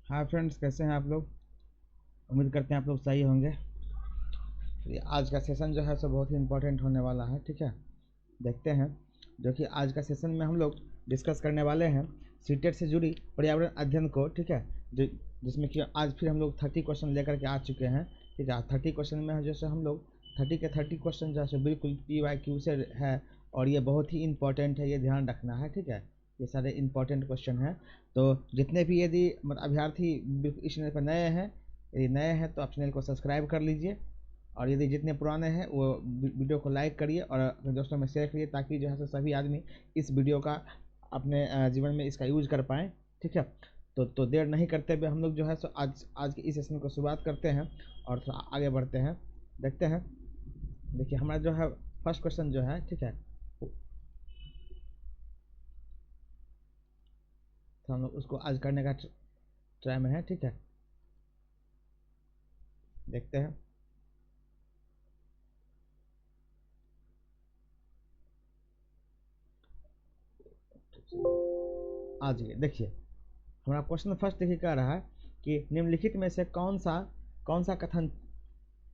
Hi friends, कैसे हैं आप लोग। उम्मीद करते हैं आप लोग सही होंगे। तो ये आज का सेशन जो है सो बहुत ही इम्पोर्टेंट होने वाला है। ठीक है, देखते हैं। जो कि आज का सेशन में हम लोग डिस्कस करने वाले हैं सीटेट से जुड़ी पर्यावरण अध्ययन को। ठीक है, जो जिसमें कि आज फिर हम लोग 30 क्वेश्चन लेकर के आ चुके हैं। ठीक है, 30 क्वेश्चन में जैसे हम लोग 30 के 30 क्वेश्चन जो है सो बिल्कुल PYQ से है, और ये बहुत ही इंपॉर्टेंट है, ये ध्यान रखना है। ठीक है, ये सारे इंपॉर्टेंट क्वेश्चन हैं। तो जितने भी यदि अभ्यर्थी इस चैनल पर नए हैं, यदि नए हैं तो आप चैनल को सब्सक्राइब कर लीजिए, और यदि जितने पुराने हैं वो वीडियो को लाइक करिए और अपने दोस्तों में शेयर करिए, ताकि जो है सो सभी आदमी इस वीडियो का अपने जीवन में इसका यूज कर पाएँ। ठीक है, तो देर नहीं करते हुए हम लोग जो है सो आज आज के इस सेशन को शुरुआत करते हैं और थोड़ा आगे बढ़ते हैं, देखते हैं। देखिए हमारा जो है फर्स्ट क्वेश्चन जो है, ठीक है, तो हम लोग उसको आज करने का ट्राई में है। ठीक है, देखते हैं। आ जाइए, देखिए हमारा क्वेश्चन फर्स्ट देखिए कह रहा है कि निम्नलिखित में से कौन सा कथन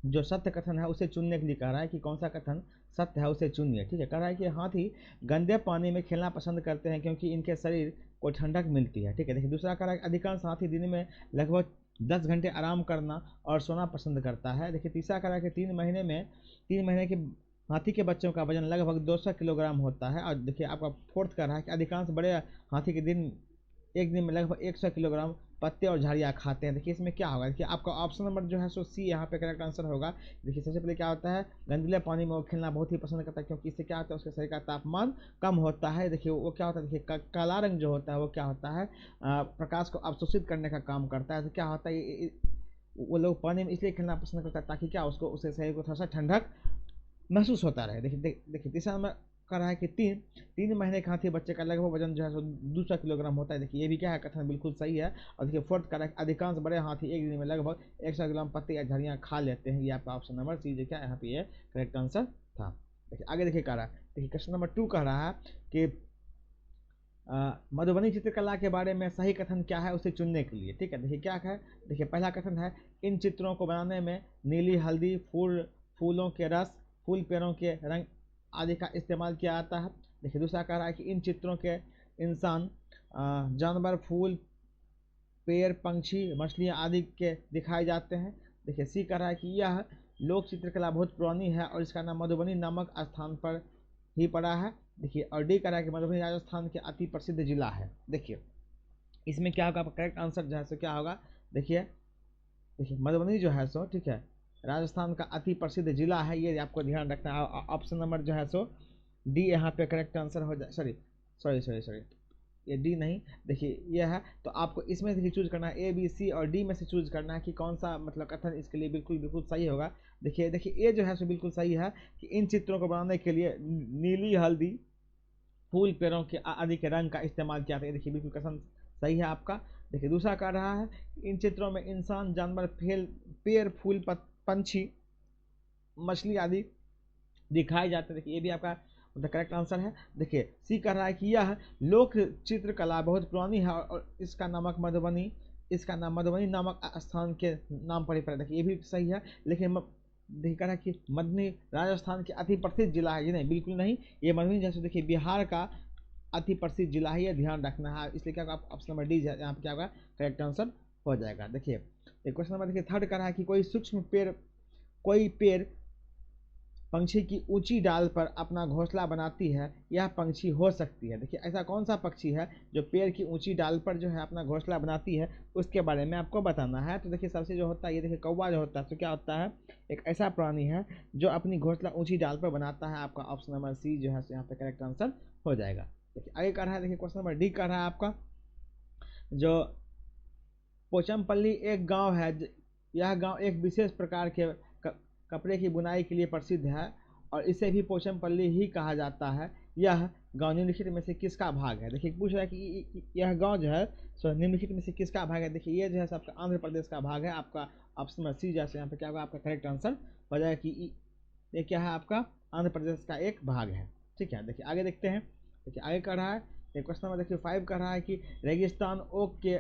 जो सत्य कथन है उसे चुनने के लिए कह रहा है कि कौन सा कथन सत्य है उसे चुनिए। ठीक है, कह रहा है कि हाथी गंदे पानी में खेलना पसंद करते हैं क्योंकि इनके शरीर को ठंडक मिलती है। ठीक है, देखिए दूसरा कह रहा है कि अधिकांश हाथी दिन में लगभग 10 घंटे आराम करना और सोना पसंद करता है। देखिए तीसरा कह रहा है कि 3 महीने के हाथी के बच्चों का वजन लगभग 200 किलोग्राम होता है। और देखिए आपका फोर्थ कह रहा है कि अधिकांश बड़े हाथी के एक दिन में लगभग 100 किलोग्राम पत्ते और झाड़ियाँ खाते हैं। देखिए इसमें क्या होगा, देखिए आपका ऑप्शन नंबर जो है सो सी यहाँ पे करेक्ट आंसर होगा। देखिए सबसे पहले क्या होता है, गंदले पानी में वो खेलना बहुत ही पसंद करता है क्योंकि इससे क्या होता है, उसके शरीर का तापमान कम होता है। देखिए वो क्या होता है, देखिए काला रंग जो होता है वो क्या होता है, प्रकाश को अवशोषित करने का काम करता है। तो क्या होता है, वो लोग पानी में इसलिए खेलना पसंद करता है ताकि क्या उसको उसके शरीर को थोड़ा सा ठंडक महसूस होता रहे। देखिए देखिए तीसरा नंबर का रहा है कि 3 महीने के हाथी बच्चे का लगभग वजन जो है सो 200 किलोग्राम होता है। देखिए ये भी क्या है, कथन बिल्कुल सही है। और देखिए फोर्थ का रहा है अधिकांश बड़े हाथी एक दिन में लगभग 100 ग्राम पत्ते या झड़ियाँ खा लेते हैं। ये आपका ऑप्शन नंबर सी जो क्या यहाँ पे ये करेक्ट आंसर था। देखिए आगे देखिए कह रहा है, देखिए क्वेश्चन नंबर 2 कह रहा है कि मधुबनी चित्रकला के बारे में सही कथन क्या है उसे चुनने के लिए। ठीक है, देखिए क्या है, देखिए पहला कथन है इन चित्रों को बनाने में नीली हल्दी फूलों के रस फूल पेड़ों के रंग आदि का इस्तेमाल किया जाता है। देखिए दूसरा कह रहा है कि इन चित्रों के इंसान जानवर फूल पेड़ पंछी मछलियाँ आदि के दिखाए जाते हैं। देखिए सी कह रहा है कि यह लोक चित्रकला बहुत पुरानी है और इसका नाम मधुबनी नामक स्थान पर ही पड़ा है। देखिए और डी कह रहा है कि मधुबनी राजस्थान के अति प्रसिद्ध जिला है। देखिए इसमें क्या होगा, आपका करेक्ट आंसर जो है सो क्या होगा, देखिए देखिए मधुबनी जो है सो, ठीक है, राजस्थान का अति प्रसिद्ध जिला है, ये आपको ध्यान रखना है। ऑप्शन नंबर जो है सो डी यहाँ पे करेक्ट आंसर हो जाए। सॉरी सॉरी सॉरी सॉरी, ये डी नहीं, देखिए ये है। तो आपको इसमें से चूज करना है, ए बी सी और डी में से चूज करना है कि कौन सा मतलब कथन इसके लिए बिल्कुल बिल्कुल सही होगा। देखिए देखिए ए जो है सो बिल्कुल सही है कि इन चित्रों को बनाने के लिए नीली हल्दी फूल पेड़ों के आदि के रंग का इस्तेमाल किया था। देखिए बिल्कुल कथन सही है आपका। देखिए दूसरा कह रहा है इन चित्रों में इंसान जानवर पेड़ फूल पंछी मछली आदि दिखाए जाते हैं। देखिए ये भी आपका मतलब करेक्ट आंसर है। देखिए सी कह रहा है कि यह लोक चित्रकला बहुत पुरानी है और इसका नाम मधुबनी नामक स्थान के नाम पर ही पड़ा। देखिए ये भी सही है, लेकिन देखिए कह रहा है कि मधुबनी राजस्थान के अति प्रसिद्ध जिला है। ये नहीं, बिल्कुल नहीं, ये मधुबनी जैसे देखिए बिहार का अति प्रसिद्ध जिला है, ये ध्यान रखना है। इसलिए क्या आप ऑप्शन नंबर डी यहाँ पे क्या होगा, करेक्ट आंसर हो जाएगा। देखिए क्वेश्चन नंबर देखिए थर्ड कह रहा है कि कोई पेड़ पंछी की ऊंची डाल पर अपना घोंसला बनाती है, यह पंछी हो सकती है। देखिए ऐसा कौन सा पक्षी है जो पेड़ की ऊंची डाल पर जो है अपना घोंसला बनाती है, उसके बारे में आपको बताना है। तो देखिए सबसे जो होता है, ये देखिए कौवा जो होता है तो क्या होता है, एक ऐसा प्राणी है जो अपनी घोंसला ऊंची डाल पर बनाता है। आपका ऑप्शन नंबर सी जो है यहाँ पे करेक्ट आंसर हो जाएगा। देखिए आगे कर रहा है, देखिए क्वेश्चन नंबर डी कर रहा है आपका, जो पोचमपल्ली एक गांव है, यह गांव एक विशेष प्रकार के कपड़े की बुनाई के लिए प्रसिद्ध है और इसे भी पोचमपल्ली ही कहा जाता है। यह गांव निम्नलिखित में से किसका भाग है। देखिए पूछ रहा है कि यह गांव जो है सो निम्नलिखित में से किसका भाग है। देखिए ये जो है आपका आंध्र प्रदेश का भाग है। आपका ऑप्शन में सी जैसे यहाँ पे क्या होगा, आपका करेक्ट आंसर हो जाएगा कि ये क्या है, आपका आंध्र प्रदेश का एक भाग है। ठीक है, देखिए आगे देखते हैं। देखिए आगे कह रहा है क्वेश्चन नंबर देखिए 5 कह रहा है कि रेगिस्तान ओक के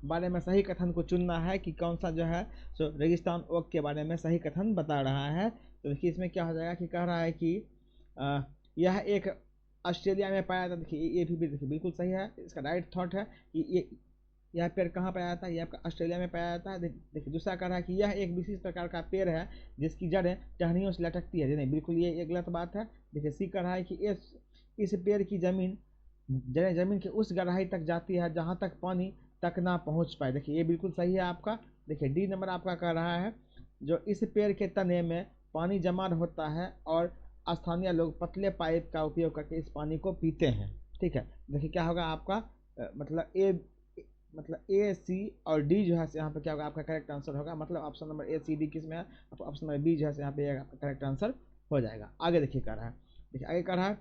बारे में सही कथन को चुनना है कि कौन सा जो है सो रेगिस्तान ओक के बारे में सही कथन बता रहा है। तो देखिए इसमें क्या हो जाएगा कि कह रहा है कि यह एक ऑस्ट्रेलिया में पाया जाता। देखिए ये भी देखिए बिल्कुल सही है, इसका राइट थॉट है कि ये यह पेड़ कहाँ पाया जाता है, ये आपका ऑस्ट्रेलिया में पाया जाता है। देखिए दूसरा कह रहा है कि यह एक विशेष प्रकार का पेड़ है जिसकी जड़ें टहनियों से लटकती है। नहीं, बिल्कुल ये गलत बात है। देखिए सी कह रहा है कि इस पेड़ की जड़ें जमीन की उस गहराई तक जाती है जहाँ तक पानी तक ना पहुँच पाए। देखिए ये बिल्कुल सही है आपका। देखिए डी नंबर आपका कह रहा है जो इस पेड़ के तने में पानी जमा होता है और स्थानीय लोग पतले पाइप का उपयोग करके इस पानी को पीते हैं। ठीक है, देखिए क्या होगा आपका मतलब ए सी और डी जो है यहाँ पे क्या होगा आपका करेक्ट आंसर होगा। मतलब option number A C D किस में है, ऑप्शन नंबर बी जो है यहाँ पे आपका करेक्ट आंसर हो जाएगा। आगे देखिए कह रहा है, देखिए आगे कह रहा है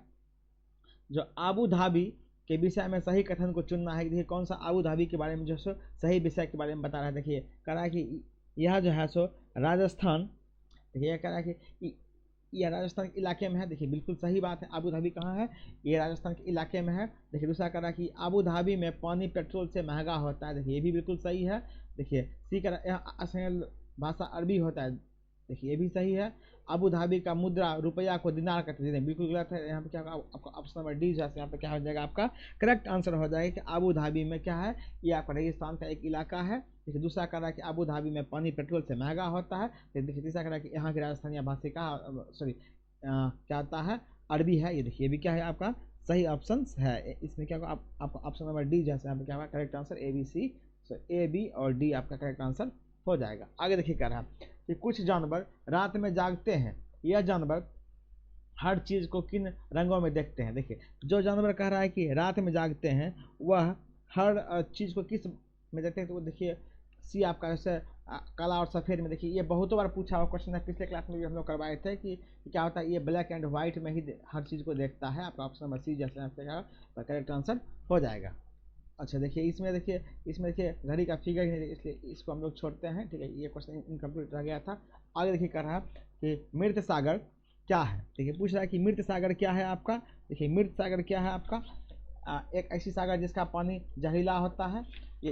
जो आबू धाबी के विषय में सही कथन को चुनना है। देखिए कौन सा आबू धाबी के बारे में जो सो सही विषय के बारे में बता रहा है। देखिए कह रहा है कि यह जो है सो राजस्थान, देखिए यह कह रहा है कि यह राजस्थान के इलाके में है। देखिए बिल्कुल सही बात है, आबू धाबी कहाँ है, ये राजस्थान के इलाके में है। देखिए दूसरा कह रहा है कि आबू धाबी में पानी पेट्रोल से महंगा होता है। देखिए ये भी बिल्कुल सही है। देखिए सी कह रहा है असल भाषा अरबी होता है। देखिए ये भी सही है। अबू धाबी का मुद्रा रुपया को दिनार कहते हैं, बिल्कुल गलत है। यहाँ पे क्या होगा आपका ऑप्शन नंबर डी जैसे यहाँ पे क्या हो जाएगा आपका करेक्ट आंसर हो जाएगा कि अबू धाबी में क्या है, ये आपका रेगिस्तान का एक इलाका है। देखिए दूसरा कह रहा है कि अबू धाबी में पानी पेट्रोल से महंगा होता है। देखिए तीसरा कह रहा है कि यहाँ की राजस्थानी भाषा का क्या आता है, अरबी है। ये देखिए भी क्या है आपका सही ऑप्शन है। इसमें क्या होगा आपका ऑप्शन नंबर डी जैसे यहाँ पे क्या होगा correct answer A B C, A B और डी आपका करेक्ट आंसर हो जाएगा। आगे देखिए कह रहा है कि कुछ जानवर रात में जागते हैं, यह जानवर हर चीज़ को किन रंगों में देखते हैं। देखिए जो जानवर कह रहा है कि रात में जागते हैं वह हर चीज़ को किस में देखते हैं, तो देखिए सी आपका जैसे काला और सफ़ेद में। देखिए ये बहुतों बार पूछा हुआ क्वेश्चन है, पिछले क्लास में भी हम लोग करवाए थे कि क्या होता है, ये ब्लैक एंड व्हाइट में ही हर चीज़ को देखता है। आपका ऑप्शन नंबर सी जैसे आपका करेक्ट आंसर हो जाएगा। अच्छा देखिए इसमें देखिए घड़ी का फिगर है, इसलिए इसको हम लोग छोड़ते हैं। ठीक है, ये क्वेश्चन इनकम्प्लीट रह गया था। आगे देखिए कह रहा है कि मृत सागर क्या है। देखिए पूछ रहा है कि मृत सागर क्या है आपका। देखिए मृत सागर क्या है आपका, एक ऐसी सागर जिसका पानी जहरीला होता है,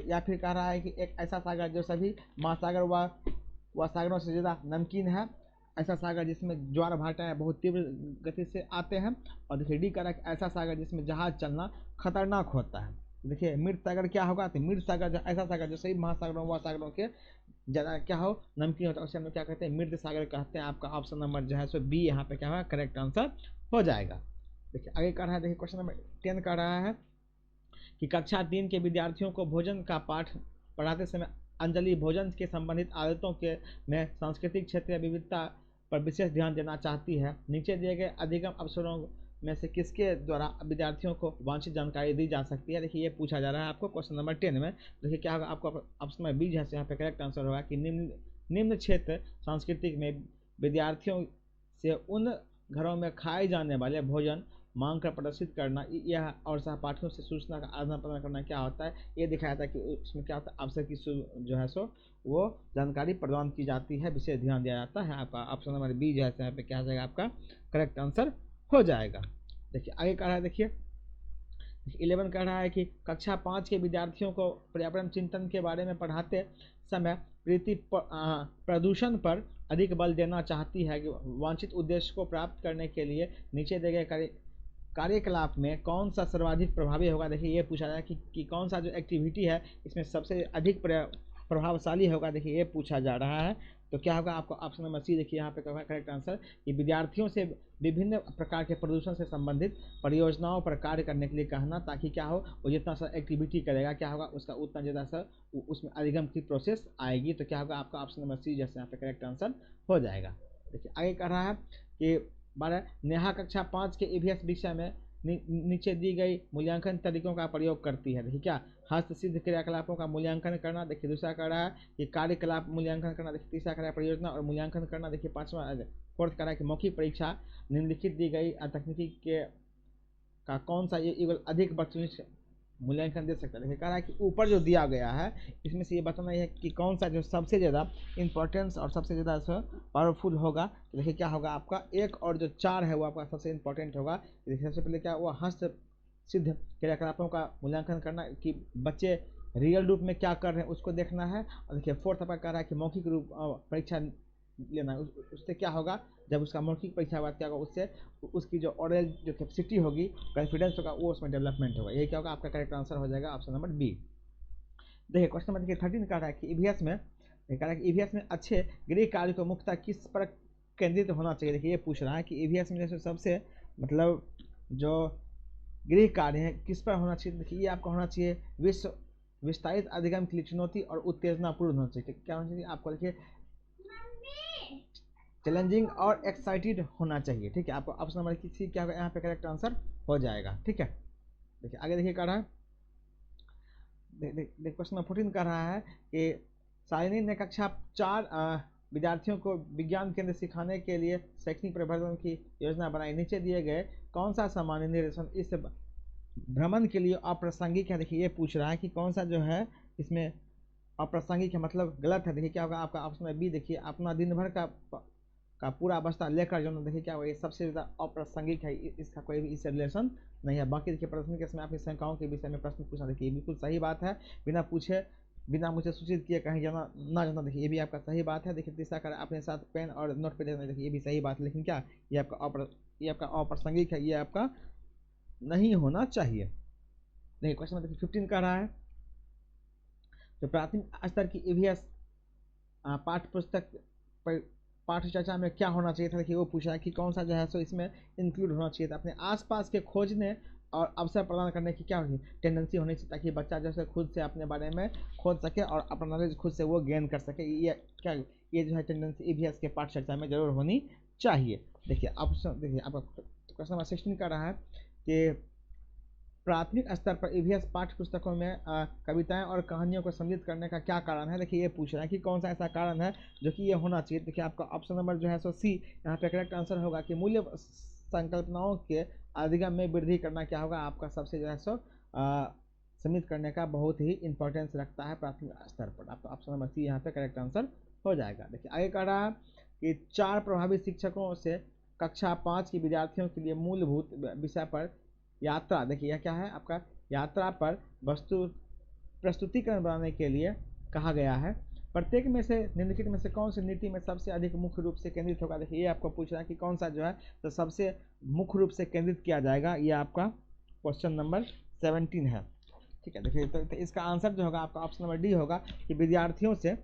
या फिर कह रहा है कि एक ऐसा सागर जो सभी महासागर व सागरों से ज़्यादा नमकीन है, ऐसा सागर जिसमें ज्वार भाटाएं बहुत तीव्र गति से आते हैं, और देखिए डी कह रहा है कि ऐसा सागर जिसमें जहाज चलना खतरनाक होता है। देखिए मृत सागर क्या होगा, तो मृत सागर ऐसा सागर जो सही महासागरों व सागरों के ज़्यादा क्या हो नमकीन होता है, उसे हम लोग क्या कहते हैं, मृत सागर कहते हैं। आपका ऑप्शन नंबर जो है सो बी यहाँ पे क्या होगा करेक्ट आंसर हो जाएगा। देखिए आगे कर रहा है, देखिए क्वेश्चन नंबर 10 कर रहा है कि कक्षा 3 के विद्यार्थियों को भोजन का पाठ पढ़ाते समय अंजलि भोजन के संबंधित आदतों के में सांस्कृतिक क्षेत्रीय विविधता पर विशेष ध्यान देना चाहती है। नीचे दिए गए अधिगम अवसरों में से किसके द्वारा विद्यार्थियों को वांछित जानकारी दी जा सकती है। देखिए ये पूछा जा रहा है आपको क्वेश्चन नंबर 10 में। देखिए क्या होगा आपको ऑप्शन नंबर बी है यहाँ पे करेक्ट आंसर होगा कि निम्न क्षेत्र सांस्कृतिक में विद्यार्थियों से उन घरों में खाए जाने वाले भोजन मांग कर प्रदर्शित करना, यह और सहपाठियों से सूचना का आदान प्रदान करना क्या होता है, ये दिखाया था कि उसमें क्या होता है अवसर की जो है सो वो जानकारी प्रदान की जाती है, विशेष ध्यान दिया जाता है। आपका ऑप्शन नंबर बी जो है यहाँ पे क्या हो जाएगा आपका करेक्ट आंसर हो जाएगा। देखिए आगे कह रहा है, देखिए 11 कह रहा है कि कक्षा 5 के विद्यार्थियों को पर्यावरण चिंतन के बारे में पढ़ाते समय प्रीति प्रदूषण पर अधिक बल देना चाहती है कि वांछित उद्देश्य को प्राप्त करने के लिए नीचे दिए गए कार्यकलाप में कौन सा सर्वाधिक प्रभावी होगा। देखिए ये पूछा जाए कि कौन सा जो एक्टिविटी है इसमें सबसे अधिक प्रभावशाली होगा। देखिए ये पूछा जा रहा है, तो क्या होगा आपका ऑप्शन नंबर सी। देखिए यहाँ पे क्या होगा करेक्ट आंसर कि विद्यार्थियों से विभिन्न प्रकार के प्रदूषण से संबंधित परियोजनाओं पर कार्य करने के लिए कहना, ताकि क्या हो वो जितना सा एक्टिविटी करेगा क्या होगा उसका उतना ज़्यादा सा उसमें अधिगम की प्रोसेस आएगी। तो क्या होगा आपका ऑप्शन नंबर सी जैसे यहाँ पे करेक्ट आंसर हो जाएगा। देखिए आगे कह रहा है कि 12 नेहा कक्षा 5 के ईवीएस विषय में नीचे दी गई मूल्यांकन तरीकों का प्रयोग करती है। देखिए क्या हस्त सिद्ध क्रियाकलापों का मूल्यांकन करना। देखिए दूसरा कह रहा है कि कार्यकलाप मूल्यांकन करना। देखिए तीसरा कह रहा है परियोजना और मूल्यांकन करना। देखिए पांचवा फोर्थ कह रहा है कि मौखिक परीक्षा निम्नलिखित दी गई तकनीकी के का कौन सा ये युगल अधिक वस्तुनिष्ठ मूल्यांकन दे सकता है। देखिए कह रहा है कि ऊपर जो दिया गया है इसमें से ये बताना है कि कौन सा जो सबसे ज़्यादा इंपॉर्टेंस और सबसे ज़्यादा पावरफुल होगा। तो देखिए क्या होगा आपका 1 और जो 4 है वो आपका सबसे इंपॉर्टेंट होगा। देखिए सबसे पहले क्या हुआ हस्त सिद्ध क्रियाकलापों का मूल्यांकन करना कि बच्चे रियल रूप में क्या कर रहे हैं उसको देखना है। और देखिए फोर्थ आपका कह रहा है कि मौखिक रूप परीक्षा लेना, उससे क्या होगा, जब उसका मौखिक परीक्षा बात क्या होगा, उससे उसकी जो ओरल जो कैपेसिटी होगी, कॉन्फिडेंस होगा, वो उसमें डेवलपमेंट होगा। यही क्या होगा, आपका करेक्ट आंसर हो जाएगा ऑप्शन नंबर बी। देखिए क्वेश्चन नंबर 13 कह रहा है कि ईवीएस में कह रहा है कि ईवीएस में अच्छे गृह कार्य को मुख्यतः किस पर केंद्रित होना चाहिए। देखिए ये पूछ रहा है कि ईवीएस में जैसे सबसे मतलब जो गृह कार्य है किस पर होना चाहिए। देखिए ये आपका होना चाहिए विस्तारित अधिगम के लिए चुनौती और उत्तेजनापूर्ण होना चाहिए। क्या होना चाहिए आपको, देखिए चैलेंजिंग और एक्साइटेड होना चाहिए। ठीक है, आपको ऑप्शन नंबर सी क्या होगा यहाँ पे करेक्ट आंसर हो जाएगा। ठीक है, देखिए आगे देखिए कह रहा है, क्वेश्चन नंबर 14 कह रहा है कि शालिनी ने कक्षा 4 विद्यार्थियों को विज्ञान केंद्र सिखाने के लिए शैक्षणिक परिवर्तन की योजना बनाई। नीचे दिए गए कौन सा सामान्य निर्देशन इस भ्रमण के लिए अप्रासंगिक है। देखिए ये पूछ रहा है कि कौन सा जो है इसमें अप्रासंगिक है, मतलब गलत है। देखिए क्या होगा आपका ऑप्शन है बी। देखिए अपना दिन भर का पूरा अवस्था लेकर जो देखिए क्या होगा, ये सबसे ज़्यादा अप्रासंगिक है, इसका कोई भी इससे रिलेशन नहीं है। बाकी देखिए प्रश्न के समय अपनी शंकाओं के विषय में प्रश्न पूछना, देखिए बिल्कुल सही बात है, बिना पूछे बिना मुझे सूचित किए कहीं जाना ना जाना, देखिए ये भी आपका सही बात है। देखिए तीसरा कर अपने साथ पेन और नोट पे देना, देखिए ये भी सही बात है, लेकिन क्या ये आपका अप्रासंगिक है, ये आपका नहीं होना चाहिए। देखिए क्वेश्चन नंबर 15 कह रहा है जो प्राथमिक स्तर की ईवीएस पाठ्य पुस्तक पाठ्य चर्चा में क्या होना चाहिए था। देखिए वो पूछा है कि कौन सा जो है सो इसमें इंक्लूड होना चाहिए था। अपने आसपास के खोजने और अवसर प्रदान करने की क्या होगी, टेंडेंसी होनी चाहिए, ताकि बच्चा जो है खुद से अपने बारे में खोज सके और अपना नॉलेज खुद से वो गेन कर सके। ये क्या ये जो है टेंडेंसी ईवीएस के पाठ्य चर्चा में जरूर होनी चाहिए। देखिए ऑप्शन देखिए आपका क्वेश्चन नंबर 16 का रहा है कि प्राथमिक स्तर पर ईवीएस पाठ्य पुस्तकों में कविताएं और कहानियों को सम्मिलित करने का क्या कारण है। देखिए ये पूछ रहा है कि कौन सा ऐसा कारण है जो कि ये होना चाहिए। देखिए आपका ऑप्शन नंबर जो है सो सी यहाँ पे करेक्ट आंसर होगा कि मूल्य संकल्पनाओं के अधिगम में वृद्धि करना क्या होगा, आपका सबसे जो है सो सम्मिलित करने का बहुत ही इंपॉर्टेंस रखता है प्राथमिक स्तर पर। आपका ऑप्शन नंबर सी यहाँ पे करेक्ट आंसर हो जाएगा। देखिए आगे कह रहा है कि 4 प्रभावी शिक्षकों से कक्षा 5 के विद्यार्थियों के लिए मूलभूत विषय पर यात्रा, देखिए यह क्या है आपका यात्रा पर वस्तु प्रस्तुतिकरण बनाने के लिए कहा गया है। प्रत्येक में से निम्नलिखित में से कौन सी नीति में सबसे अधिक मुख्य रूप से केंद्रित होगा। देखिए ये आपको पूछ रहा है कि कौन सा जो है तो सबसे मुख्य रूप से केंद्रित किया जाएगा, ये आपका क्वेश्चन नंबर 17 है। ठीक है, देखिए तो इसका आंसर जो होगा आपका ऑप्शन नंबर डी होगा कि विद्यार्थियों से,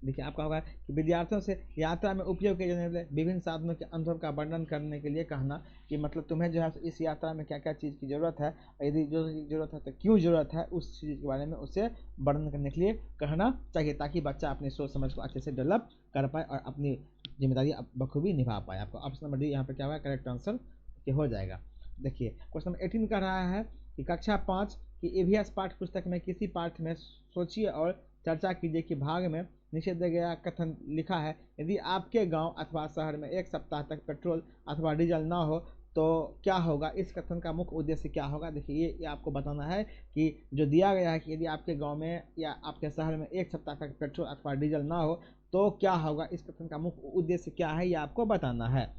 देखिए आपका होगा कि विद्यार्थियों से यात्रा में उपयोग किए जाने वाले विभिन्न साधनों के अनुभव का वर्णन करने के लिए कहना, कि मतलब तुम्हें जो है इस यात्रा में क्या क्या चीज़ की ज़रूरत है, यदि जो ज़रूरत है तो क्यों ज़रूरत है, उस चीज़ के बारे में उसे वर्णन करने के लिए कहना चाहिए, ताकि बच्चा अपनी सोच समझ को अच्छे से डेवलप कर पाए और अपनी जिम्मेदारी बखूबी निभा पाए। आपको ऑप्शन नंबर डी यहाँ पर क्या होगा करेक्ट आंसर हो जाएगा। देखिए क्वेश्चन नंबर 18 कह रहा है कि कक्षा 5 की ईवीएस पाठ्य पुस्तक में किसी पाठ में सोचिए और चर्चा कीजिए कि भाग में नीचे दिया गया कथन लिखा है, यदि आपके गांव अथवा शहर में 1 सप्ताह तक पेट्रोल अथवा डीजल ना हो तो क्या होगा, इस कथन का मुख्य उद्देश्य क्या होगा। देखिए ये आपको बताना है कि जो दिया गया है कि यदि आपके गांव में या आपके शहर में 1 सप्ताह तक पेट्रोल अथवा डीजल ना हो तो क्या होगा, इस कथन का मुख्य उद्देश्य क्या है, ये आपको बताना है।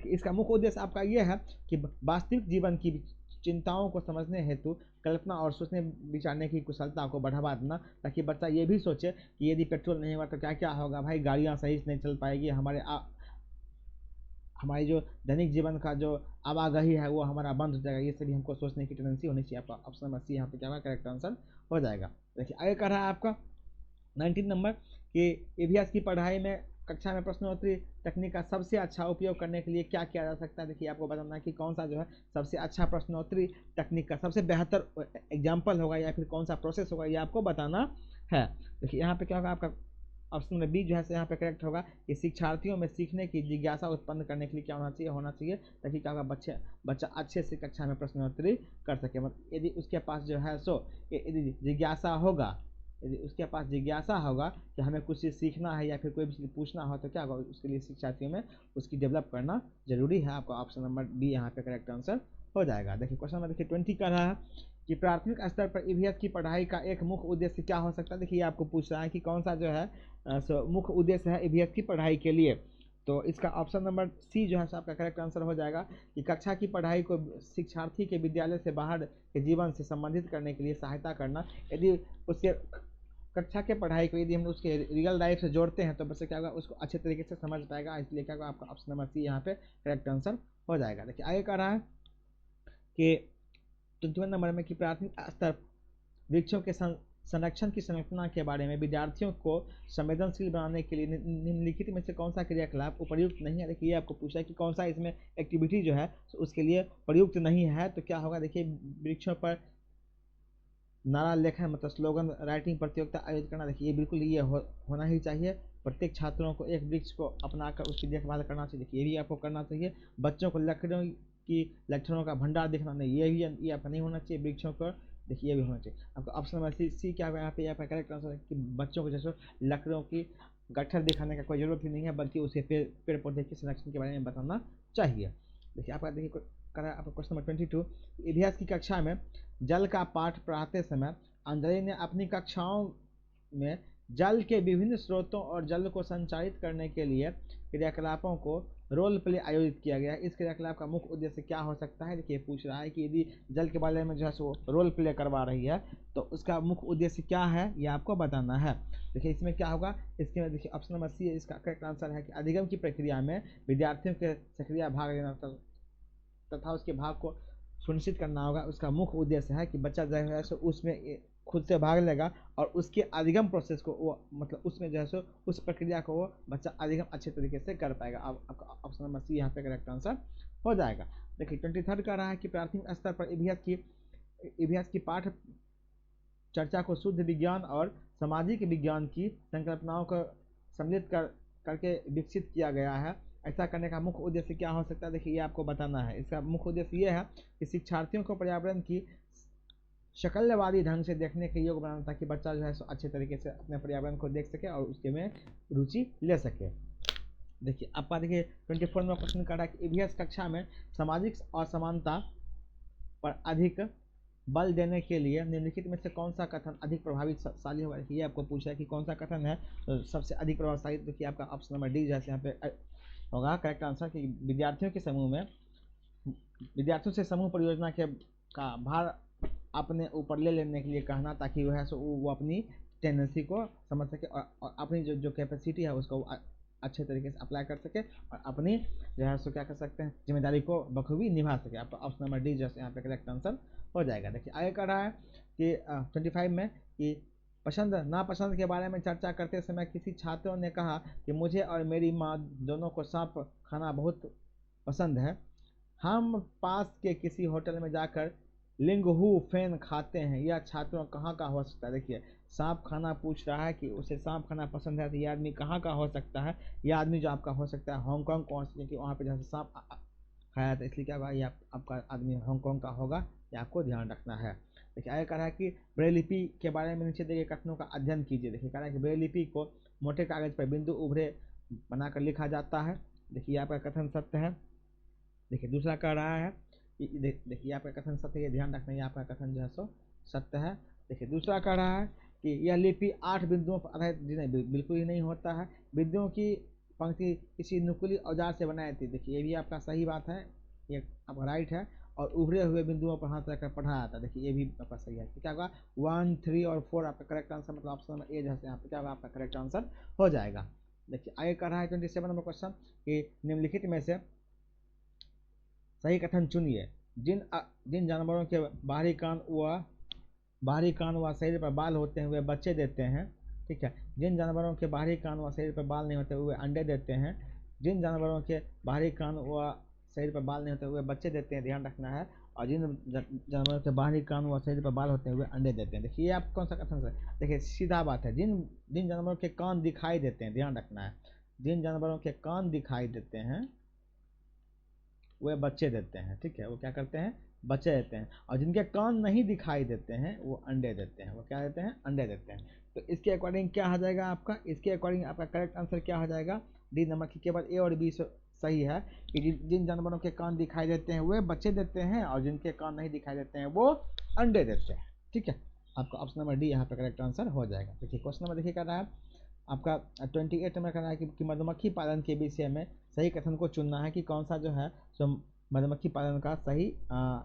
इसका मुख्य उद्देश्य आपका ये है कि वास्तविक जीवन की चिंताओं को समझने हेतु कल्पना और सोचने विचारने की कुशलता को बढ़ावा देना, ताकि बच्चा ये भी सोचे कि यदि पेट्रोल नहीं होगा तो क्या क्या होगा, भाई गाड़ियाँ सही से नहीं चल पाएगी, हमारी जो दैनिक जीवन का जो आवागही है वो हमारा बंद हो जाएगा। ये सभी हमको सोचने की टेंडेंसी होनी चाहिए। आपका ऑप्शन नंबर सी यहाँ पे क्या होगा करेक्ट आंसर हो जाएगा। देखिए आगे कर रहा है आपका 19 नंबर कि ईवीएस की पढ़ाई में कक्षा में प्रश्नोत्तरी तकनीक का सबसे अच्छा उपयोग करने के लिए क्या किया जा सकता है। देखिए आपको बताना है कि कौन सा जो है सबसे अच्छा प्रश्नोत्तरी तकनीक का सबसे बेहतर एग्जाम्पल होगा या फिर कौन सा प्रोसेस होगा, ये आपको बताना है। देखिए यहाँ पे क्या होगा आपका ऑप्शन नंबर बी जो है यहाँ पे करेक्ट होगा कि शिक्षार्थियों में सीखने की जिज्ञासा उत्पन्न करने के लिए क्या होना चाहिए, ताकि क्या होगा बच्चा अच्छे से कक्षा में प्रश्नोत्तरी कर सके। मतलब यदि उसके पास जो है सो यदि जिज्ञासा होगा, यदि उसके पास जिज्ञासा होगा कि हमें कुछ चीज़ सीखना है या फिर कोई भी चीज़ पूछना हो तो क्या होगा, उसके लिए शिक्षार्थियों में उसकी डेवलप करना जरूरी है। आपका ऑप्शन नंबर बी यहाँ पे करेक्ट आंसर हो जाएगा। देखिए क्वेश्चन नंबर 20 का रहा है कि प्राथमिक स्तर पर ईवीएस की पढ़ाई का एक मुख्य उद्देश्य क्या हो सकता है। देखिए आपको पूछ रहा है कि कौन सा जो है मुख्य उद्देश्य है ईवीएस की पढ़ाई के लिए। तो इसका ऑप्शन नंबर सी जो है सो आपका करेक्ट आंसर हो जाएगा कि कक्षा की पढ़ाई को शिक्षार्थी के विद्यालय से बाहर के जीवन से संबंधित करने के लिए सहायता करना। यदि उसके कक्षा के पढ़ाई को यदि हम उसके रियल लाइफ से जोड़ते हैं तो बच्चा क्या होगा, उसको अच्छे तरीके से समझ पाएगा। इसलिए क्या होगा, आपका ऑप्शन नंबर सी यहाँ पे करेक्ट आंसर हो जाएगा। देखिए आगे कह रहा है कि 21 नंबर में कि प्राथमिक स्तर वृक्षों के संरक्षण की संरचना के बारे में विद्यार्थियों को संवेदनशील बनाने के लिए निम्नलिखित में से कौन सा क्रियाकलाप उपयुक्त नहीं है। देखिए आपको पूछा है कि कौन सा इसमें एक्टिविटी जो है तो उसके लिए प्रयुक्त नहीं है। तो क्या होगा, देखिए वृक्षों पर नारा लेखन मतलब स्लोगन राइटिंग प्रतियोगिता आयोजित करना। देखिए बिल्कुल ये होना ही चाहिए। प्रत्येक छात्रों को एक वृक्ष को अपनाकर उसकी देखभाल करना चाहिए। देखिए ये भी आपको करना चाहिए। बच्चों को लकड़ियों की लक्षणों का भंडार दिखना नहीं, ये आपका नहीं होना चाहिए। वृक्षों पर देखिए ये भी होना चाहिए। आपका ऑप्शन नंबर सी क्या है यहाँ पे, यहाँ पे करेक्ट आंसर है कि बच्चों को जैसे लकड़ियों की गट्ठर दिखाने का कोई जरूरत ही नहीं है, बल्कि उसे पेड़ पौधे के संरक्षण के बारे में बताना चाहिए। देखिए आपका देखिए करा आपका क्वेश्चन नंबर 22, इतिहास की कक्षा में जल का पाठ पढ़ाते समय अंजलि ने अपनी कक्षाओं में जल के विभिन्न स्रोतों और जल को संचारित करने के लिए क्रियाकलापों को रोल प्ले आयोजित किया गया। इस क्रियाकलाप का मुख्य उद्देश्य क्या हो सकता है। देखिए पूछ रहा है कि यदि जल के बारे में जो है सो रोल प्ले करवा रही है तो उसका मुख्य उद्देश्य क्या है, ये आपको बताना है। देखिए इसमें क्या होगा, इसके देखिए ऑप्शन नंबर सी इसका करेक्ट आंसर है कि अधिगम की प्रक्रिया में विद्यार्थियों के सक्रिय भाग लेना तथा उसके भाग को सुनिश्चित करना होगा। उसका मुख्य उद्देश्य है कि बच्चा जो है सो उसमें खुद से भाग लेगा और उसके अधिगम प्रोसेस को वो मतलब उसमें जो है सो उस प्रक्रिया को वो बच्चा अधिगम अच्छे तरीके से कर पाएगा। अब आपका ऑप्शन नंबर सी यहाँ पे करेक्ट आंसर हो जाएगा। देखिए 23 कह रहा है कि प्राथमिक स्तर पर इतिहास की पाठ चर्चा को शुद्ध विज्ञान और सामाजिक विज्ञान की संकल्पनाओं को सम्मिलित करके विकसित किया गया है। ऐसा करने का मुख्य उद्देश्य क्या हो सकता है, देखिए ये आपको बताना है। इसका मुख्य उद्देश्य ये है कि शिक्षार्थियों को पर्यावरण की शकल्यवादी ढंग से देखने के योग्य बनाना, ताकि बच्चा जो है सो अच्छे तरीके से अपने पर्यावरण को देख सके और उसके में रुचि ले सके। देखिए आपका देखिए 24 में क्वेश्चन कर रहा है कि इतिहास कक्षा में सामाजिक असमानता पर अधिक बल देने के लिए निम्नलिखित में से कौन सा कथन अधिक प्रभावशाली होगा। ये आपको पूछा है कि कौन सा कथन है तो सबसे अधिक प्रभावशाली। देखिए आपका ऑप्शन नंबर डी जैसे यहाँ पे होगा करेक्ट आंसर कि विद्यार्थियों से समूह परियोजना का भार अपने ऊपर ले लेने के लिए कहना, ताकि वह वो अपनी टेंडेंसी को समझ सके और अपनी जो कैपेसिटी है उसको अच्छे तरीके से अप्लाई कर सके और अपनी जो है सो क्या कर सकते हैं जिम्मेदारी को बखूबी निभा सके। आपका ऑप्शन नंबर डी जैसे यहाँ पे करेक्ट आंसर हो जाएगा। देखिए आगे कर रहा है कि 25 में कि पसंद नापसंद के बारे में चर्चा करते समय किसी छात्रों ने कहा कि मुझे और मेरी माँ दोनों को सांप खाना बहुत पसंद है। हम पास के किसी होटल में जाकर लिंगहू फेन खाते हैं। यह छात्रों कहाँ का हो सकता है। देखिए सांप खाना पूछ रहा है कि उसे सांप खाना पसंद है, तो यह आदमी कहाँ का हो सकता है। यह आदमी जो आपका हो सकता है हांगकांग कौन सी, क्योंकि वहाँ पे जैसे सांप खाया था, इसलिए क्या होगा ये आपका आदमी हांगकांग का होगा। ये आपको ध्यान रखना है। देखिए आगे कह रहा है कि ब्रेल लिपि के बारे में नीचे दिए गए कथनों का अध्ययन कीजिए। देखिए कह रहा है कि ब्रेल लिपि को मोटे कागज पर बिंदु उभरे बनाकर लिखा जाता है। देखिए आपका कथन सत्य है। देखिए दूसरा कह रहा है कि देखिए आपका कथन सत्य है, ध्यान रखना है आपका कथन जो है सो सत्य है। देखिए दूसरा कह रहा है कि यह लिपि 8 बिंदुओं पर आधारित बिल्कुल ही नहीं होता है। बिंदुओं की पंक्ति किसी नुकीली औजार से बनाई थी। देखिए ये भी आपका सही बात है, ये आपका राइट है। और उभरे हुए बिंदुओं पर हाथ रखकर पढ़ा जाता है। देखिए ये भी आपका सही है। क्या होगा 1, 3 और 4 आपका करेक्ट आंसर मतलब ऑप्शन नंबर ए जैसे यहाँ पे क्या होगा आपका करेक्ट आंसर हो जाएगा। देखिए आगे कर रहा है 27 नंबर क्वेश्चन कि निम्नलिखित में से सही कथन चुनिए। जिन जानवरों के बाहरी कान व शरीर पर बाल होते हैं वे बच्चे देते हैं। ठीक है, जिन जानवरों के बाहरी कान व शरीर पर बाल नहीं होते वे अंडे देते हैं। जिन जानवरों के बाहरी कान व शरीर पर बाल नहीं होते वे बच्चे देते हैं, ध्यान रखना है। और जिन जानवरों के बाहरी कान व शरीर पर बाल होते हैं वे अंडे देते हैं। देखिए ये आप कौन सा कथन है। देखिए सीधा बात है, जिन जानवरों के कान दिखाई देते हैं, ध्यान रखना है, जिन जानवरों के कान दिखाई देते हैं वे बच्चे देते हैं। ठीक है, वो क्या करते हैं बच्चे देते हैं। और जिनके कान नहीं दिखाई देते हैं वो अंडे देते हैं। वो क्या देते हैं अंडे देते हैं। तो इसके अकॉर्डिंग क्या हो जाएगा आपका, इसके अकॉर्डिंग आपका करेक्ट आंसर क्या हो जाएगा डी नंबर की। केवल ए और बी सही है कि जिन जानवरों के कान दिखाई देते हैं वे बच्चे देते हैं और जिनके कान नहीं दिखाई देते हैं वो अंडे देते हैं। ठीक है, आपका ऑप्शन नंबर डी यहाँ पे करेक्ट आंसर हो जाएगा। देखिए क्वेश्चन नंबर देखिए कर रहा है आपका 28 नंबर कहना है कि मधुमक्खी पालन के विषय में सही कथन को चुनना है कि कौन सा जो है जो मधुमक्खी पालन का सही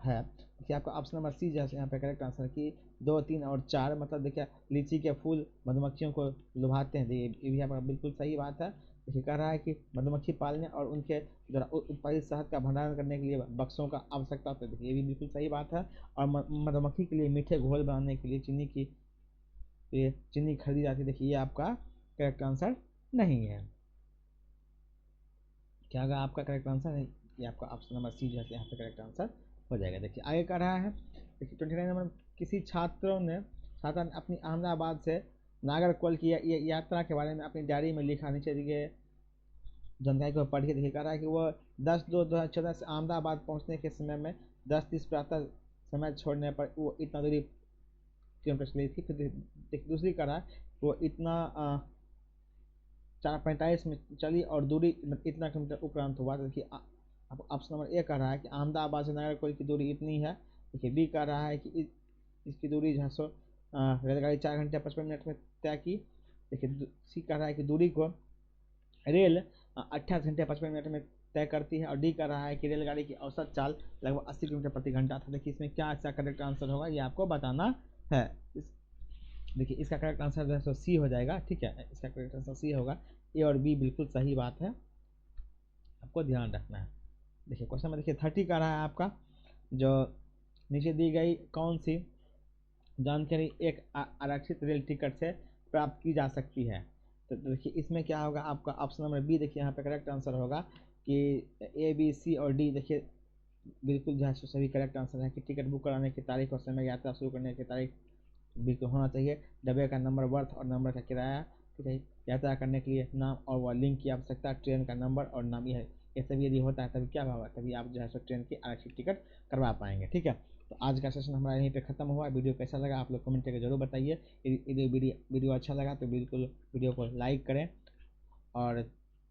है। देखिए आपका ऑप्शन नंबर सी जैसे यहाँ पे करेक्ट आंसर कि 2, 3 और 4 मतलब देखिए लीची के फूल मधुमक्खियों को लुभाते हैं। ये भी आपका बिल्कुल सही बात है। देखिए कह रहा है कि मधुमक्खी पालने और उनके द्वारा उत्पादित शहद का भंडारण करने के लिए बक्सों का आवश्यकता होता है। देखिए ये भी बिल्कुल सही बात है। और मधुमक्खी के लिए मीठे घोल बनाने के लिए चीनी खरीदी जाती है। देखिए ये आपका करेक्ट आंसर नहीं है। क्या होगा आपका करेक्ट आंसर है? ये आपका ऑप्शन नंबर सी जैसे यहाँ पे करेक्ट आंसर हो जाएगा। देखिए आगे कर रहा है, देखिए 29 नंबर किसी छात्र ने अपनी अहमदाबाद से नागरकोइल की यात्रा के बारे में अपनी डायरी में लिखा। नीचे दिए जानकारी को पढ़ के देखिए कह रहा है कि वह 10/2/2014 से अहमदाबाद पहुंचने के समय में 10:30 प्रातः समय छोड़ने पर वो इतना दूरी किलोमीटर चली थी। फिर देखिए दूसरी कह रहा है वो इतना 4:45 में चली और दूरी इतना किलोमीटर उपरांत हुआ। तो देखिए ऑप्शन नंबर ए कह रहा है कि अहमदाबाद से नागरकोइल की दूरी इतनी है। देखिए बी कह रहा है कि इसकी दूरी जो है सो रेलगाड़ी 4 घंटे 55 मिनट में तय की। देखिए सी कह रहा है कि दूरी को रेल 28 घंटे 55 मिनट में तय करती है। और डी कह रहा है कि रेलगाड़ी की औसत चाल लगभग 80 किलोमीटर प्रति घंटा था। देखिए इसमें क्या अच्छा करेक्ट आंसर होगा ये आपको बताना है। देखिए इसका करेक्ट आंसर जो है सो सी हो जाएगा। ठीक है, इसका करेक्ट आंसर सी होगा। ए और बी बिल्कुल सही बात है, आपको ध्यान रखना है। देखिए क्वेश्चन में देखिए 30 का रहा है आपका, जो नीचे दी गई कौन सी जानकारी एक आरक्षित रेल टिकट से प्राप्त की जा सकती है। तो देखिए इसमें क्या होगा आपका ऑप्शन नंबर बी। देखिए यहाँ पे करेक्ट आंसर होगा कि ए बी सी और डी देखिए बिल्कुल जो है सभी करेक्ट आंसर है कि टिकट बुक कराने की तारीख और समय, यात्रा शुरू करने की तारीख बिल्कुल होना चाहिए। डब्बे का नंबर, वर्थ और नंबर का किराया, ठीक है, यात्रा करने के लिए नाम और वह लिंक की आवश्यकता, ट्रेन का नंबर और नाम, ये सभी यदि होता है तभी क्या होगा, तभी आप जो है सो ट्रेन की आरक्षित टिकट करवा पाएंगे। ठीक है, तो आज का सेशन हमारा यहीं पे खत्म हुआ। वीडियो कैसा लगा आप लोग कमेंट करके जरूर बताइए। यदि वीडियो अच्छा लगा तो बिल्कुल वीडियो को लाइक करें और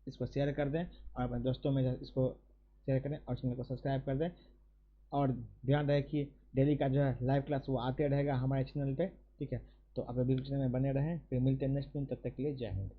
इसको शेयर कर दें और अपने दोस्तों में इसको शेयर करें और चैनल को सब्सक्राइब कर दें। और ध्यान रहे कि डेली का जो है लाइव क्लास वो आते रहेगा हमारे चैनल पे। ठीक है, तो आप बिल्कुल चैनल में बने रहें। फिर मिलते हैं नेक्स्ट दिन, तब तक के लिए जय हिंद।